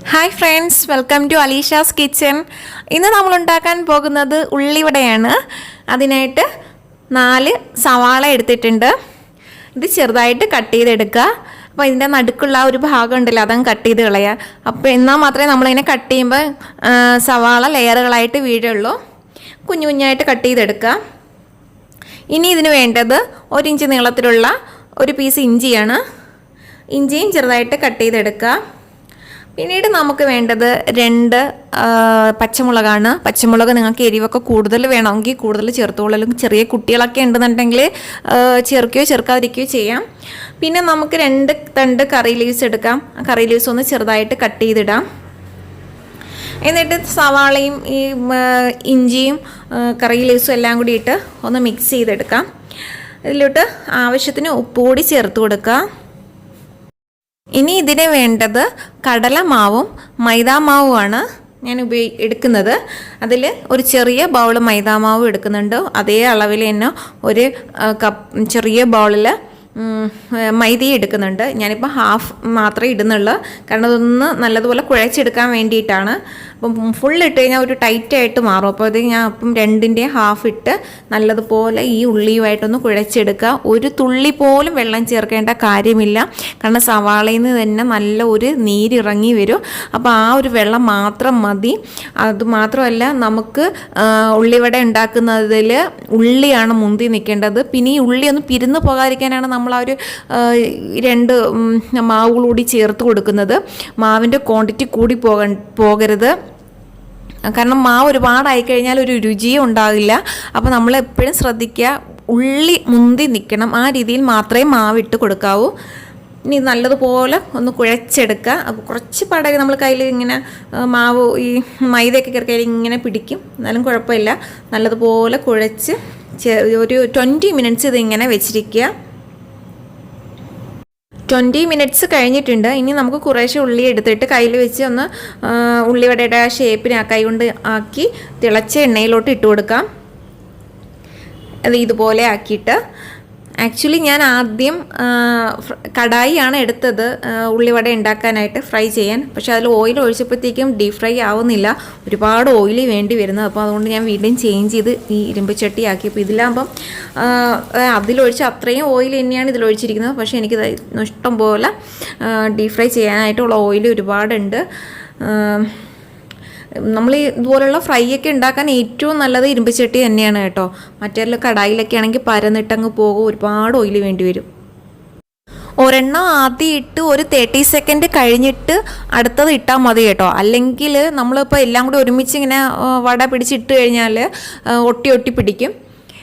Hi friends, welcome to Alisha's kitchen. ഇന്ന് നമ്മൾ ഉണ്ടാക്കാൻ പോകുന്നത് ഉള്ളിവടയാണ്. അതിനായിട്ട് 4 സവാള എടുത്തിട്ടുണ്ട്. ഇത് ചെറുതായിട്ട് കട്ട് ചെയ്തെടുക്കുക. അപ്പോൾ ഇതിൻ്റെ നടുക്കുള്ള ഒരു ഭാഗം ഉണ്ടല്ലോ, അതങ്ങ് കട്ട് ചെയ്ത് കളയുക. അപ്പോൾ എന്നാൽ മാത്രമേ നമ്മളിങ്ങനെ കട്ട് ചെയ്യുമ്പോൾ സവാള ലെയറുകളായിട്ട് വീഴുള്ളൂ. കുഞ്ഞു കുഞ്ഞായിട്ട് കട്ട് ചെയ്തെടുക്കുക. ഇനി ഇതിന് വേണ്ടത് 1 ഇഞ്ച് നീളത്തിലുള്ള ഒരു പീസ് ഇഞ്ചിയാണ്. ഇഞ്ചിയും ചെറുതായിട്ട് കട്ട് ചെയ്തെടുക്കുക. പിന്നീട് നമുക്ക് വേണ്ടത് 2 പച്ചമുളകാണ്. പച്ചമുളക് നിങ്ങൾക്ക് എരിവൊക്കെ കൂടുതൽ വേണമെങ്കിൽ കൂടുതൽ ചേർത്തോളൂ. ചെറിയ കുട്ടികളൊക്കെ ഉണ്ടെന്നുണ്ടെങ്കിൽ ചേർക്കുകയോ ചേർക്കാതിരിക്കുകയോ ചെയ്യാം. പിന്നെ നമുക്ക് 2 തണ്ട് കറി ലീവ്സ് എടുക്കാം. കറി ലീവ്സ് ഒന്ന് ചെറുതായിട്ട് കട്ട് ചെയ്തിടാം. എന്നിട്ട് സവാളയും ഈ ഇഞ്ചിയും കറി ലീവ്സും എല്ലാം കൂടി ഇട്ട് ഒന്ന് മിക്സ് ചെയ്തെടുക്കാം. ഇതിലോട്ട് ആവശ്യത്തിന് ഉപ്പ് കൂടി ചേർത്ത് കൊടുക്കുക. ഇനി ഇതിന് വേണ്ടത് കടലമാവും മൈദാമാവുമാണ് ഞാൻ എടുക്കുന്നത്. അതിൽ ഒരു ചെറിയ ബൗൾ മൈദാമാവ് എടുക്കുന്നുണ്ട്. അതേ അളവിൽ തന്നെ ഒരു ചെറിയ ബൗളിൽ മൈദ എടുക്കുന്നുണ്ട്. ഞാനിപ്പോൾ ഹാഫ് മാത്രമേ ഇടുന്നുള്ളൂ, കാരണം അതൊന്ന് നല്ലതുപോലെ കുഴച്ചെടുക്കാൻ വേണ്ടിയിട്ടാണ്. അപ്പം ഫുൾ ഇട്ട് കഴിഞ്ഞാൽ ഒരു ടൈറ്റായിട്ട് മാറും. അപ്പോൾ അത് ഞാൻ അപ്പം 2ൻ്റെ ഹാഫ് ഇട്ട് നല്ലതുപോലെ ഈ ഉള്ളിയുമായിട്ടൊന്ന് കുഴച്ചെടുക്കുക. ഒരു തുള്ളി പോലും വെള്ളം ചേർക്കേണ്ട കാര്യമില്ല, കാരണം സവാളയിൽ നിന്ന് തന്നെ നല്ല ഒരു നീരിറങ്ങി വരും. അപ്പോൾ ആ ഒരു വെള്ളം മാത്രം മതി. അതുമാത്രമല്ല, നമുക്ക് ഉള്ളിവട ഉണ്ടാക്കുന്നതിൽ ഉള്ളിയാണ് മുന്തി നിൽക്കേണ്ടത്. പിന്നെ ഈ ഉള്ളി ഒന്ന് പിരിന്ന് പോകാതിരിക്കാനാണ് നമ്മൾ ആ ഒരു 2 മാവുകളൂടി ചേർത്ത് കൊടുക്കുന്നത്. മാവിൻ്റെ ക്വാണ്ടിറ്റി കൂടി പോകരുത്, കാരണം മാവ് ഒരുപാടായി കഴിഞ്ഞാൽ ഒരു രുചിയും ഉണ്ടാകില്ല. അപ്പോൾ നമ്മൾ എപ്പോഴും ശ്രദ്ധിക്കുക, ഉള്ളി മുന്തി നിൽക്കണം. ആ രീതിയിൽ മാത്രമേ മാവിട്ട് കൊടുക്കാവൂ. ഇനി നല്ലതുപോലെ ഒന്ന് കുഴച്ചെടുക്കുക. അപ്പോൾ കുറച്ച് പാടൊക്കെ നമ്മൾ കയ്യിൽ ഇങ്ങനെ മാവ് ഈ മൈദയൊക്കെ കയറി ഇങ്ങനെ പിടിക്കും, എന്നാലും കുഴപ്പമില്ല. നല്ലതുപോലെ കുഴച്ച് ഒരു 20 മിനിറ്റ്സ് ഇതിങ്ങനെ വെച്ചിരിക്കുക. 20 മിനിറ്റ്സ് കഴിഞ്ഞിട്ടുണ്ട്. ഇനി നമുക്ക് കുറേശ്ശെ ഉള്ളി എടുത്തിട്ട് കയ്യിൽ വെച്ച് ഒന്ന് ഉള്ളിവടയുടെ ആ ഷേപ്പിന് കൈ കൊണ്ട് ആക്കി തിളച്ച എണ്ണയിലോട്ട് ഇട്ട് കൊടുക്കാം. അത് ഇതുപോലെ ആക്കിയിട്ട്, ആക്ച്വലി ഞാൻ ആദ്യം കടായിയാണ് എടുത്തത് ഉള്ളിവട ഉണ്ടാക്കാനായിട്ട് ഫ്രൈ ചെയ്യാൻ. പക്ഷേ അതിൽ ഓയിൽ ഒഴിച്ചപ്പോഴത്തേക്കും ഡീപ് ഫ്രൈ ആവുന്നില്ല, ഒരുപാട് ഓയിൽ വേണ്ടി വരുന്നത്. അപ്പോൾ അതുകൊണ്ട് ഞാൻ വീണ്ടും ചേഞ്ച് ചെയ്ത് ഈ ഇരുമ്പ് ചട്ടി ആക്കി. അപ്പോൾ ഇതിലാകുമ്പം അതിലൊഴിച്ച് അത്രയും ഓയിൽ തന്നെയാണ് ഇതിലൊഴിച്ചിരിക്കുന്നത്. പക്ഷേ എനിക്കിത് ഇഷ്ടം പോലെ ഡീപ് ഫ്രൈ ചെയ്യാനായിട്ടുള്ള ഓയിൽ ഒരുപാടുണ്ട്. നമ്മൾ ഇതുപോലുള്ള ഫ്രൈ ഒക്കെ ഉണ്ടാക്കാൻ ഏറ്റവും നല്ലത് ഇരുമ്പ് ചട്ടി തന്നെയാണ് കേട്ടോ. മറ്റേ കടായിലൊക്കെ ആണെങ്കിൽ പരന്നിട്ടങ്ങ് പോകും, ഒരുപാട് ഓയിൽ വേണ്ടി വരും. ഒരെണ്ണം ആദ്യം ഇട്ട് ഒരു 30 സെക്കൻഡ് കഴിഞ്ഞിട്ട് അടുത്തത് ഇട്ടാൽ മതി കേട്ടോ. അല്ലെങ്കിൽ നമ്മളിപ്പോൾ എല്ലാം കൂടി ഒരുമിച്ച് ഇങ്ങനെ വട പിടിച്ചിട്ട് കഴിഞ്ഞാൽ ഒട്ടി പിടിക്കും.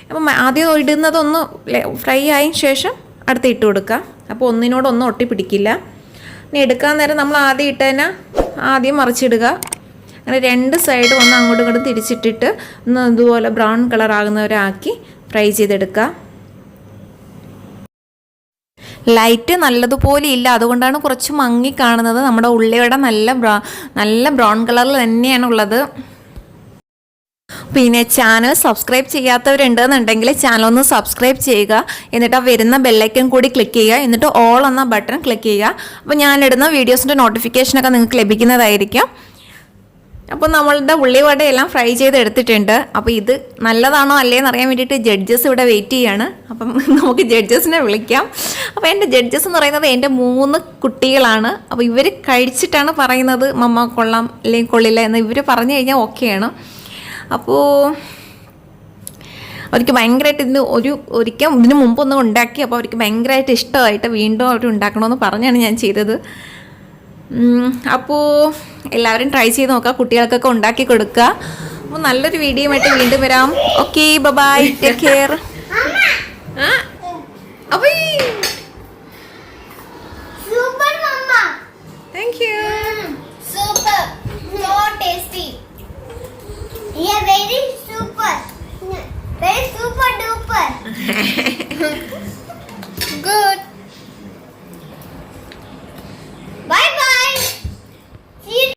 അപ്പം ആദ്യം ഇടുന്നതൊന്ന് ഫ്രൈ ആയതിന് ശേഷം അടുത്ത് ഇട്ട് കൊടുക്കുക. അപ്പോൾ ഒന്നിനോടൊന്നും ഒട്ടി പിടിക്കില്ല. ഇനി എടുക്കാൻ നേരം നമ്മൾ ആദ്യം ഇട്ടതിനെ ആദ്യം മറിച്ചിടുക. അങ്ങനെ 2 സൈഡും ഒന്ന് അങ്ങോട്ടും ഇങ്ങോട്ടും തിരിച്ചിട്ടിട്ട് ഒന്ന് ഇതുപോലെ ബ്രൗൺ കളറാകുന്നവരാക്കി ഫ്രൈ ചെയ്തെടുക്കുക. ലൈറ്റ് നല്ലതുപോലെ ഇല്ല, അതുകൊണ്ടാണ് കുറച്ച് മങ്ങി കാണുന്നത്. നമ്മുടെ ഉള്ളിവട നല്ല ബ്രൗൺ കളറിൽ തന്നെയാണ് ഉള്ളത്. പിന്നെ ചാനൽ സബ്സ്ക്രൈബ് ചെയ്യാത്തവരുണ്ടെന്നുണ്ടെങ്കിൽ ചാനൽ ഒന്ന് സബ്സ്ക്രൈബ് ചെയ്യുക. എന്നിട്ട് ആ വരുന്ന ബെല്ലൈക്കൺ കൂടി ക്ലിക്ക് ചെയ്യുക. എന്നിട്ട് ഓൾ എന്ന ബട്ടൺ ക്ലിക്ക് ചെയ്യുക. അപ്പോൾ ഞാനിടുന്ന വീഡിയോസിൻ്റെ നോട്ടിഫിക്കേഷനൊക്കെ നിങ്ങൾക്ക് ലഭിക്കുന്നതായിരിക്കും. അപ്പോൾ നമ്മളുടെ ഉള്ളിവടയെല്ലാം ഫ്രൈ ചെയ്തെടുത്തിട്ടുണ്ട്. അപ്പോൾ ഇത് നല്ലതാണോ അല്ലേന്ന് അറിയാൻ വേണ്ടിയിട്ട് ജഡ്ജസ് ഇവിടെ വെയിറ്റ് ചെയ്യാണ്. അപ്പം നമുക്ക് ജഡ്ജസിനെ വിളിക്കാം. അപ്പോൾ എൻ്റെ ജഡ്ജസ് എന്ന് പറയുന്നത് എൻ്റെ 3 കുട്ടികളാണ്. അപ്പോൾ ഇവർ കഴിച്ചിട്ടാണ് പറയുന്നത് മമ്മ കൊള്ളാം അല്ലെങ്കിൽ കൊള്ളില്ല എന്ന്. ഇവർ പറഞ്ഞു കഴിഞ്ഞാൽ ഓക്കെയാണ്. അപ്പോൾ അവർക്ക് ഭയങ്കരമായിട്ട് ഒരിക്കൽ ഇതിന് മുമ്പൊന്നും ഉണ്ടാക്കി. അപ്പോൾ അവർക്ക് ഭയങ്കരമായിട്ട് ഇഷ്ടമായിട്ട് വീണ്ടും അവർ ഉണ്ടാക്കണമെന്ന് പറഞ്ഞാണ് ഞാൻ ചെയ്തത്. അപ്പോൾ എല്ലാവരും ട്രൈ ചെയ്ത് നോക്കുക, കുട്ടികൾക്കൊക്കെ ഉണ്ടാക്കി കൊടുക്കുക. അപ്പോൾ നല്ലൊരു വീഡിയോയുമായിട്ട് വീണ്ടും വരാം. Okay, bye, take care. Thank you. Super, so tasty. Yeah, very super duper.